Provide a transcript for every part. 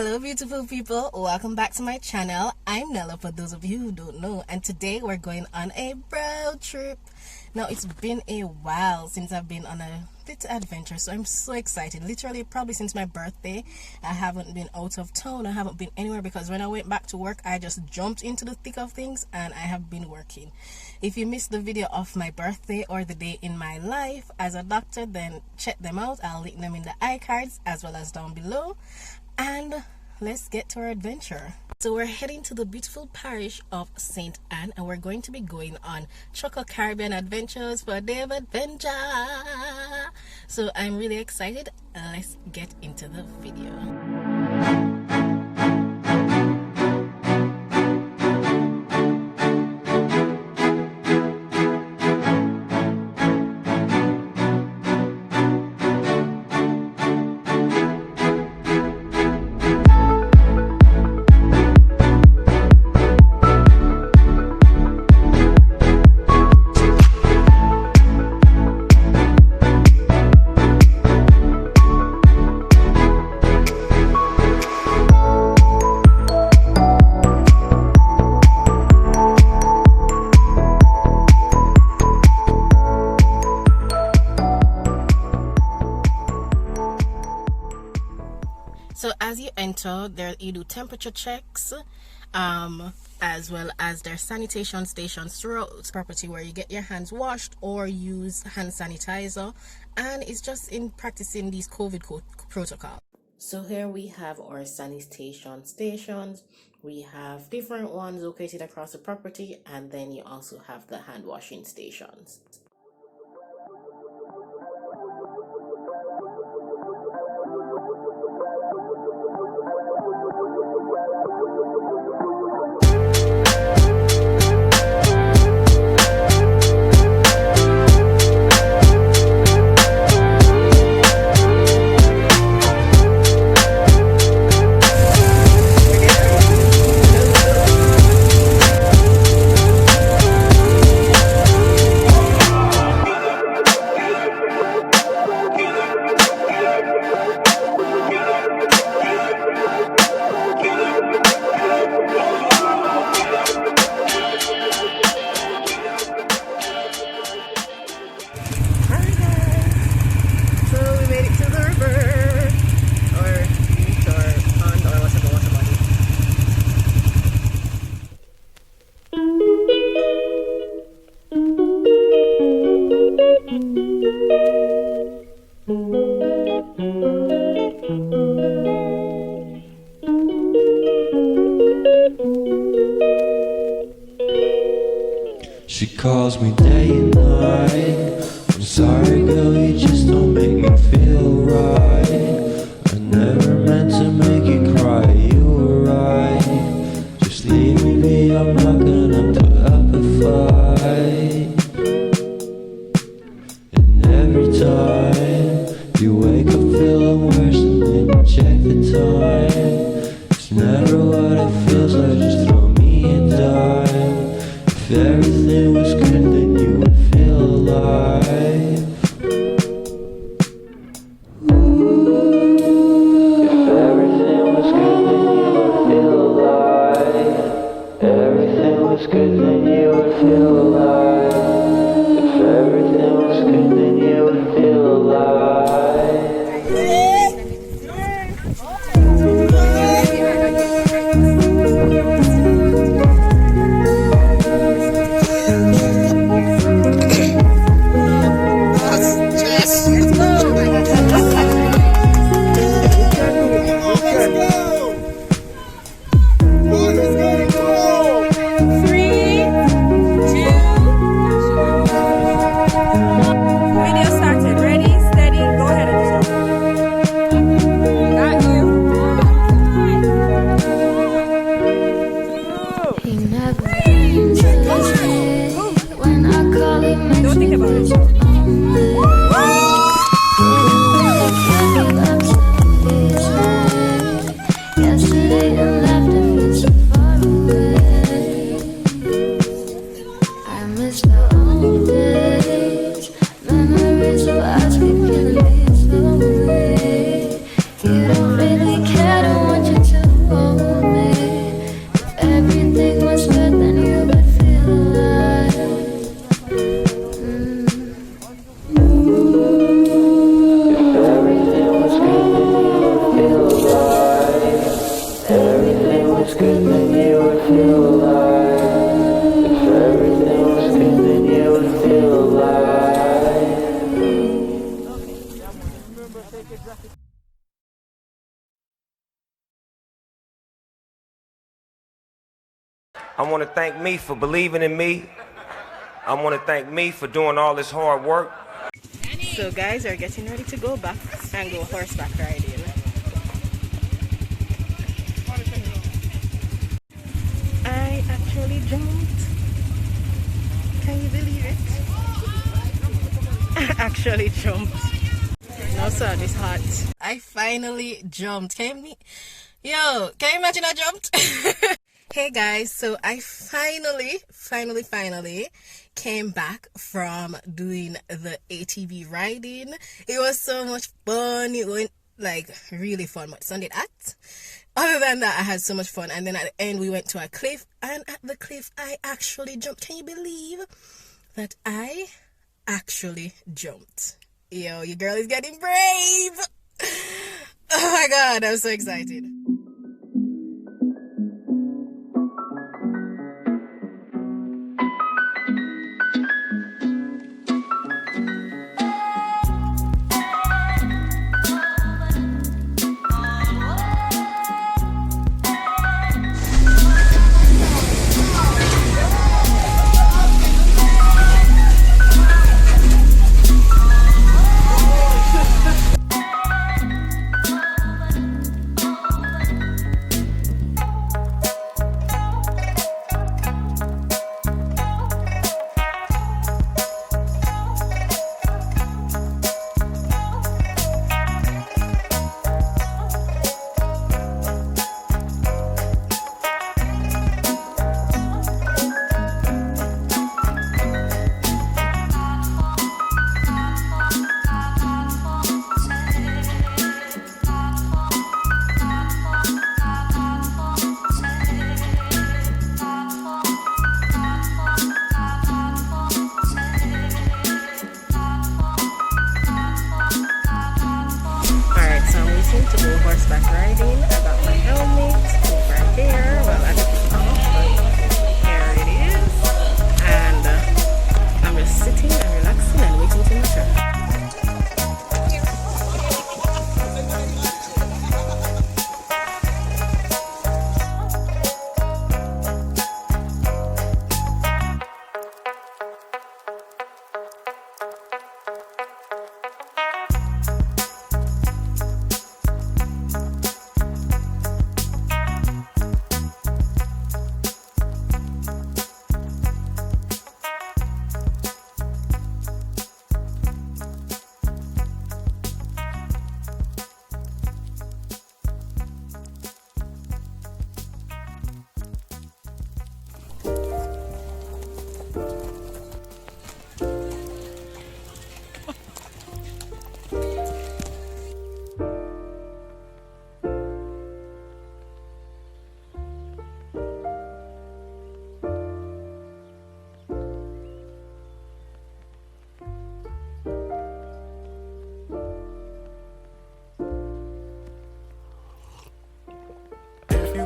Hello beautiful people, welcome back to my channel. I'm Nella for those of you who don't know, and today we're going on a road trip. Now it's been a while since I've been on a little adventure, so I'm so excited. Literally probably since my birthday I haven't been out of town. I haven't been anywhere because when I went back to work I just jumped into the thick of things and I have been working. If you missed the video of my birthday or the day in my life as a doctor, then check them out. I'll link them in the iCards as well as down below. And let's get to our adventure. So we're heading to the beautiful parish of St. Anne and we're going to be going on Chukka Caribbean Adventures for a day of adventure. So I'm really excited. Let's get into the video. So as you enter, there you do temperature checks, as well as their sanitation stations throughout the property where you get your hands washed or use hand sanitizer, and it's just in practicing these COVID protocols. So here we have our sanitation stations. We have different ones located across the property, and then you also have the hand washing stations. She calls me day and night. I'm sorry girl, you just don't make me feel right. I never meant to make you cry, you were right. Just leave me be, I'm not gonna put up a fight. And every time you wake up feeling worse and then you check the time. It's never what it feels like, just throw me a dime. If everything was good, then you would feel alive. If everything was good, then you would feel alive. Everything was good, then you would feel alive. If everything was good, then you would feel alive. Three, was good, then you would feel alive. If everything was good, then you would feel alive. I want to thank me for believing in me. I want to thank me for doing all this hard work. So guys, we're getting ready to go back and go horseback riding. I actually jumped. Can you believe it? I actually jumped. No sir, it's hot. I finally jumped. Can you imagine I jumped? Hey guys, so I finally came back from doing the ATV riding. It was so much fun. It went like really fun. What Sunday at? Other than that, I had so much fun. And then at the end, we went to a cliff, and at the cliff, I actually jumped. Can you believe that I actually jumped? Yo, your girl is getting brave. Oh my God, I'm so excited. To go horseback riding. I got my helmet over here. Well, I took it off, but here it is. And I'm just sitting and relaxing and waiting for my turn.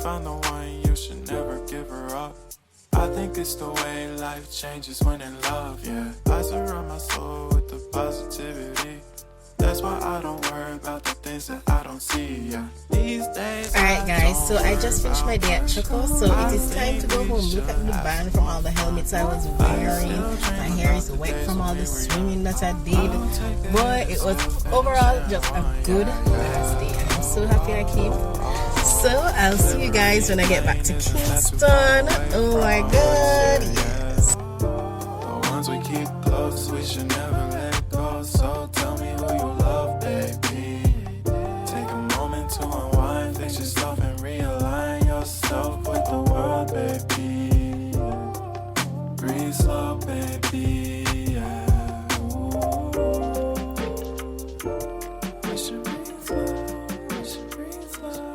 Found the one, you should never give her up. I think it's the way life changes when in love, yeah. I surround my soul with the positivity. That's why I don't worry about the things that I don't see, yeah. These days. Alright guys, so I just finished my day at Chukka, so it is time to go home. Look at the band from all the helmets I was wearing. My hair is wet from all the swimming that I did. Boy, it was overall just a good last day. I'm so happy I came. So I'll see you guys when I get back to Kingston. Oh my God, yes. The ones we keep close, we should never let go. So tell me who you love, baby. Take a moment to unwind, fix yourself and realign yourself with the world, baby. Breathe slow, baby. Yeah. We should breathe slow. We should breathe slow.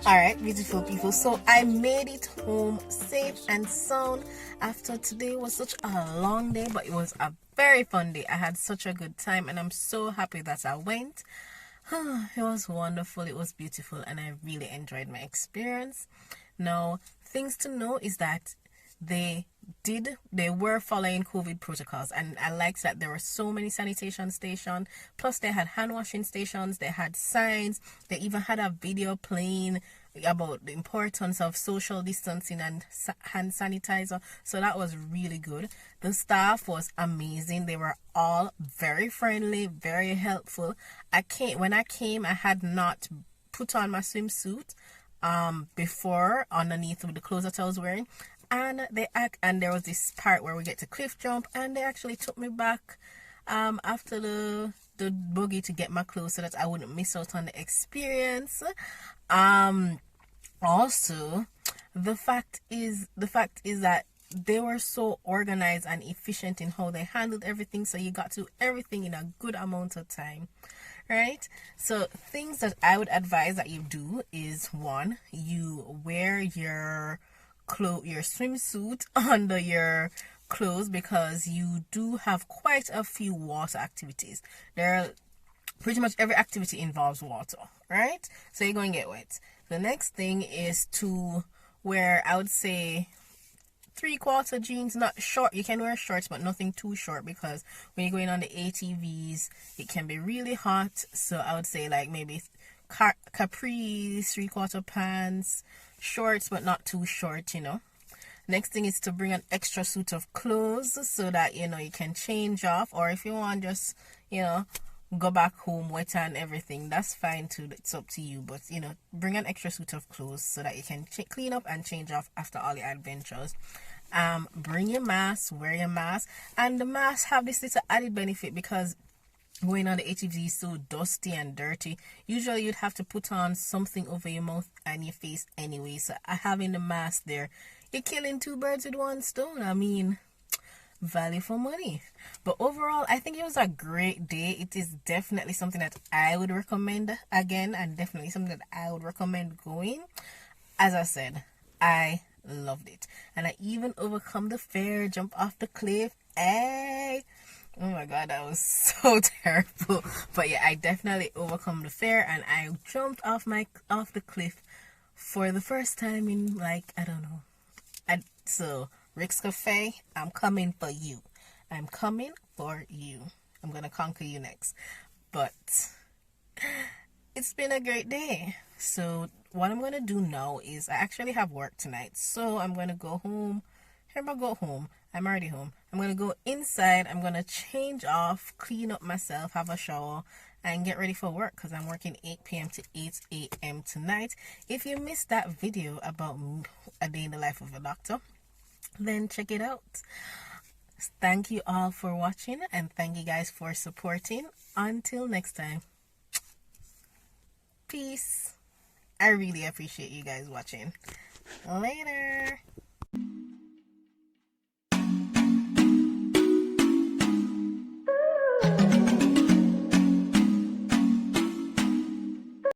Alright, beautiful people, so I made it home safe and sound. after today was such a long day, but it was a very fun day. I had such a good time and I'm so happy that I went. It was wonderful, it was beautiful, and I really enjoyed my experience. Now, things to know is that they were following COVID protocols, and I liked that there were so many sanitation stations, plus they had hand washing stations, they had signs, they even had a video playing about the importance of social distancing and hand sanitizer. So that was really good. The staff was amazing. They were all very friendly, very helpful. When I came, I had not put on my swimsuit before underneath with the clothes that I was wearing, and there was this part where we get to cliff jump, and they actually took me back after the buggy to get my clothes so that I wouldn't miss out on the experience. Also, the fact is that they were so organized and efficient in how they handled everything, so you got to do everything in a good amount of time, right? So things that I would advise that you do is, one, you wear your swimsuit under your clothes, because you do have quite a few water activities. Pretty much every activity involves water, right? So you're going to get wet. The next thing is to wear, I would say, 3/4 jeans, not short. You can wear shorts, but nothing too short, because when you're going on the ATVs, it can be really hot. So I would say like maybe capris, 3/4 pants, shorts, but not too short, Next thing is to bring an extra suit of clothes so that, you can change off, or if you want, just, go back home wet and everything, that's fine too. It's up to you, but bring an extra suit of clothes so that you can clean up and change off after all your adventures. Bring your mask, wear your mask, and the masks have this little added benefit, because going on the ATV is so dusty and dirty. Usually you'd have to put on something over your mouth and your face anyway, so having the mask there, you're killing two birds with one stone. I mean, value for money. But overall, I think it was a great day. It is definitely something that I would recommend again, and definitely something that I would recommend going. As I said, I loved it, and I even overcome the fear, jump off the cliff. Hey, oh my god, that was so terrible. But yeah, I definitely overcome the fear, and I jumped off the cliff for the first time in, like, I don't know. So Rick's Cafe, I'm coming for you. I'm coming for you. I'm gonna conquer you next. But it's been a great day. So what I'm gonna do now is, I actually have work tonight, so I'm gonna go home. I'm already home. I'm gonna go inside. I'm gonna change off, clean up myself, have a shower, and get ready for work, because I'm working 8 p.m. to 8 a.m. tonight. If you missed that video about a day in the life of a doctor, then check it out. Thank you all for watching, and thank you guys for supporting. Until next time, peace. I really appreciate you guys watching. Later.